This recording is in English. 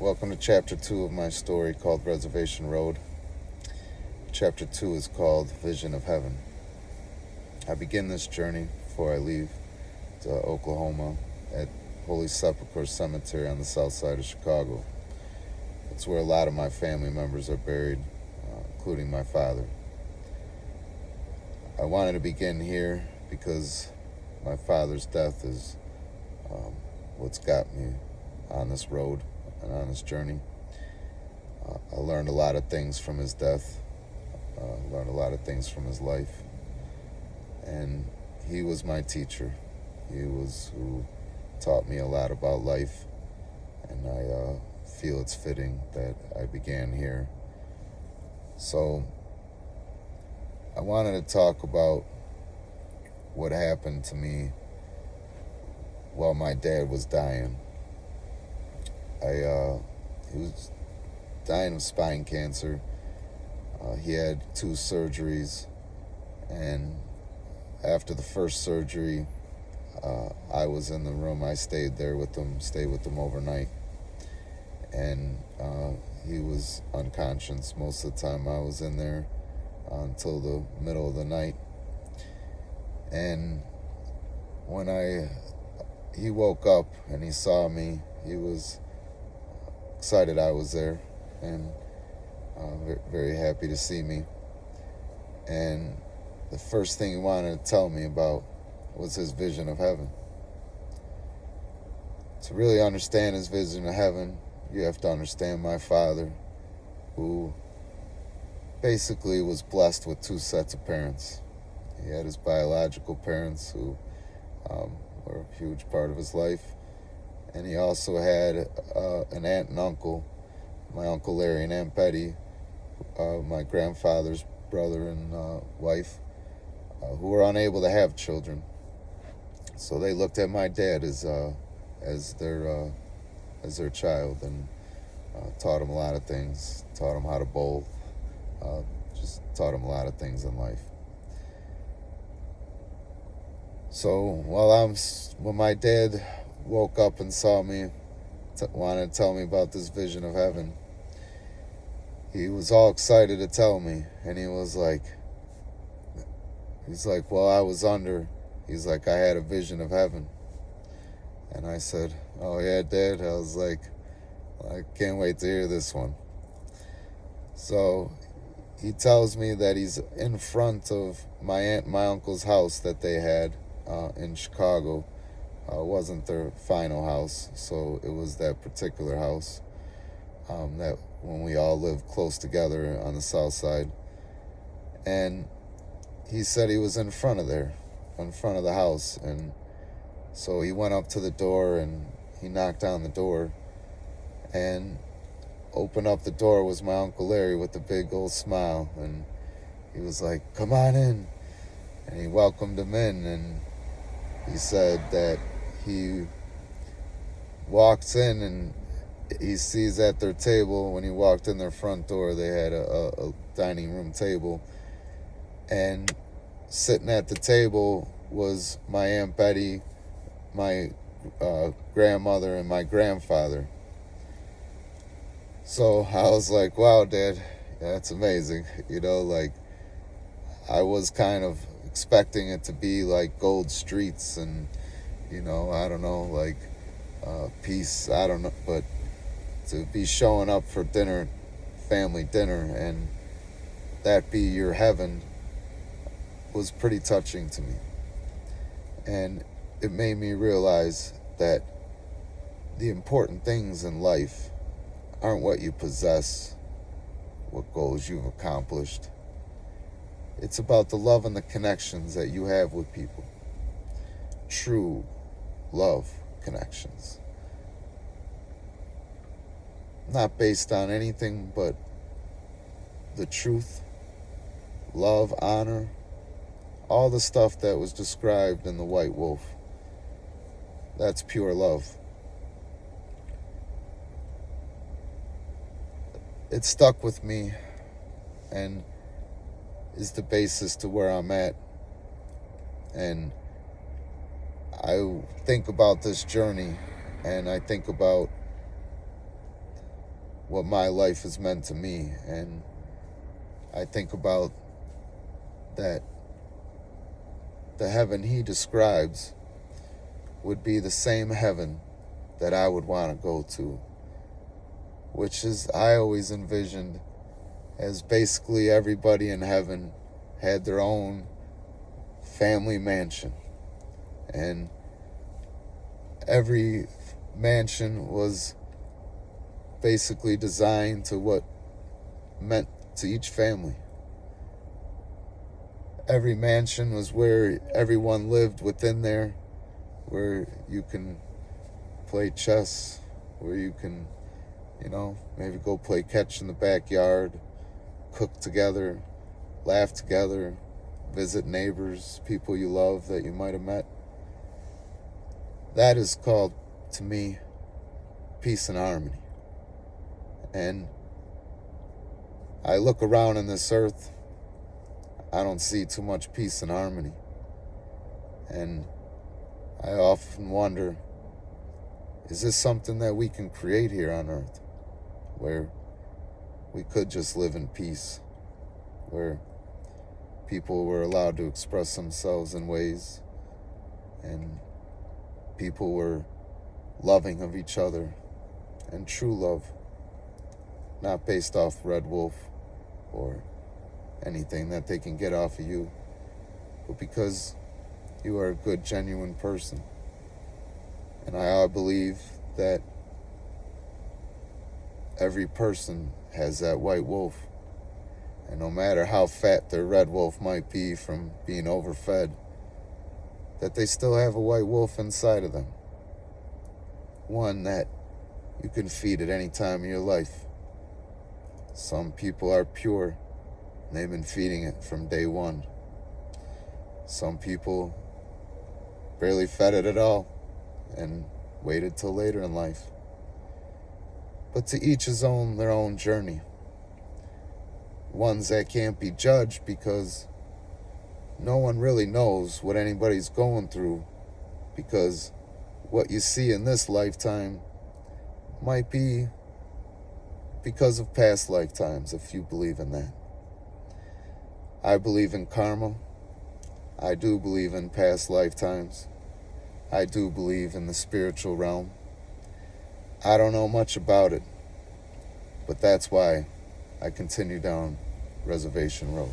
Welcome to Chapter 2 of my story called Reservation Road. Chapter 2 is called Vision of Heaven. I begin this journey before I leave to Oklahoma at Holy Sepulchre Cemetery on the south side of Chicago. It's where a lot of my family members are buried, including my father. I wanted to begin here because my father's death is what's got me on this road and on this journey. I learned a lot of things from his death, learned a lot of things from his life, and he was my teacher. He was who taught me a lot about life, and I feel it's fitting that I began here. So I wanted to talk about what happened to me while my dad was dying. He was dying of spine cancer. He had 2 surgeries, and after the first surgery, I was in the room. I stayed with him overnight, and he was unconscious most of the time. I was in there until the middle of the night, and when he woke up and he saw me, he was excited I was there, and very happy to see me. And the first thing he wanted to tell me about was his vision of heaven. To really understand his vision of heaven, you have to understand my father, who basically was blessed with 2 sets of parents. He had his biological parents, who were a huge part of his life, and he also had an aunt and uncle, my Uncle Larry and Aunt Betty, my grandfather's brother and wife, who were unable to have children. So they looked at my dad as their child, and taught him a lot of things, taught him how to bowl, just taught him a lot of things in life. So when my dad woke up and saw me, wanted to tell me about this vision of heaven, he was all excited to tell me, and he's like, I had a vision of heaven. And I said, oh yeah, Dad? I was like, I can't wait to hear this one. So he tells me that he's in front of my aunt and my uncle's house that they had in Chicago. It wasn't their final house, so it was that particular house that when we all lived close together on the south side. And he said he was in front of the house. And so he went up to the door and he knocked on the door, and opened up the door was my Uncle Larry with a big old smile, and he was like, come on in. And he welcomed him in, and he said that he walks in and he sees at their table, when he walked in their front door, they had a dining room table, and sitting at the table was my Aunt Betty, my grandmother, and my grandfather. So I was like, wow, Dad, that's amazing. Like, I was kind of expecting it to be like gold streets and, I don't know, like peace, I don't know, but to be showing up for dinner, family dinner, and that be your heaven was pretty touching to me. And it made me realize that the important things in life aren't what you possess, what goals you've accomplished. It's about the love and the connections that you have with people. True love connections. Not based on anything but the truth, love, honor, all the stuff that was described in The White Wolf. That's pure love. It stuck with me and is the basis to where I'm at. And I think about this journey, and I think about what my life has meant to me. And I think about that the heaven he describes would be the same heaven that I would want to go to, which is, I always envisioned as basically everybody in heaven had their own family mansion, and every mansion was basically designed to what meant to each family. Every mansion was where everyone lived within there, where you can play chess, where you can, maybe go play catch in the backyard, cook together, laugh together, visit neighbors, people you love that you might have met. That is called, to me, peace and harmony. And I look around in this earth, I don't see too much peace and harmony. And I often wonder, is this something that we can create here on earth, where we could just live in peace, where people were allowed to express themselves in ways, and people were loving of each other, and true love, not based off Red Wolf or anything that they can get off of you, but because you are a good, genuine person. And I believe that every person has that white wolf, and no matter how fat their red wolf might be from being overfed, that they still have a white wolf inside of them, one that you can feed at any time of your life. Some people are pure, and they've been feeding it from day one. Some people barely fed it at all and waited till later in life. But to each his own, their own journey. Ones that can't be judged, because no one really knows what anybody's going through, because what you see in this lifetime might be because of past lifetimes, if you believe in that. I believe in karma. I do believe in past lifetimes. I do believe in the spiritual realm. I don't know much about it, but that's why I continue down Reservation Road.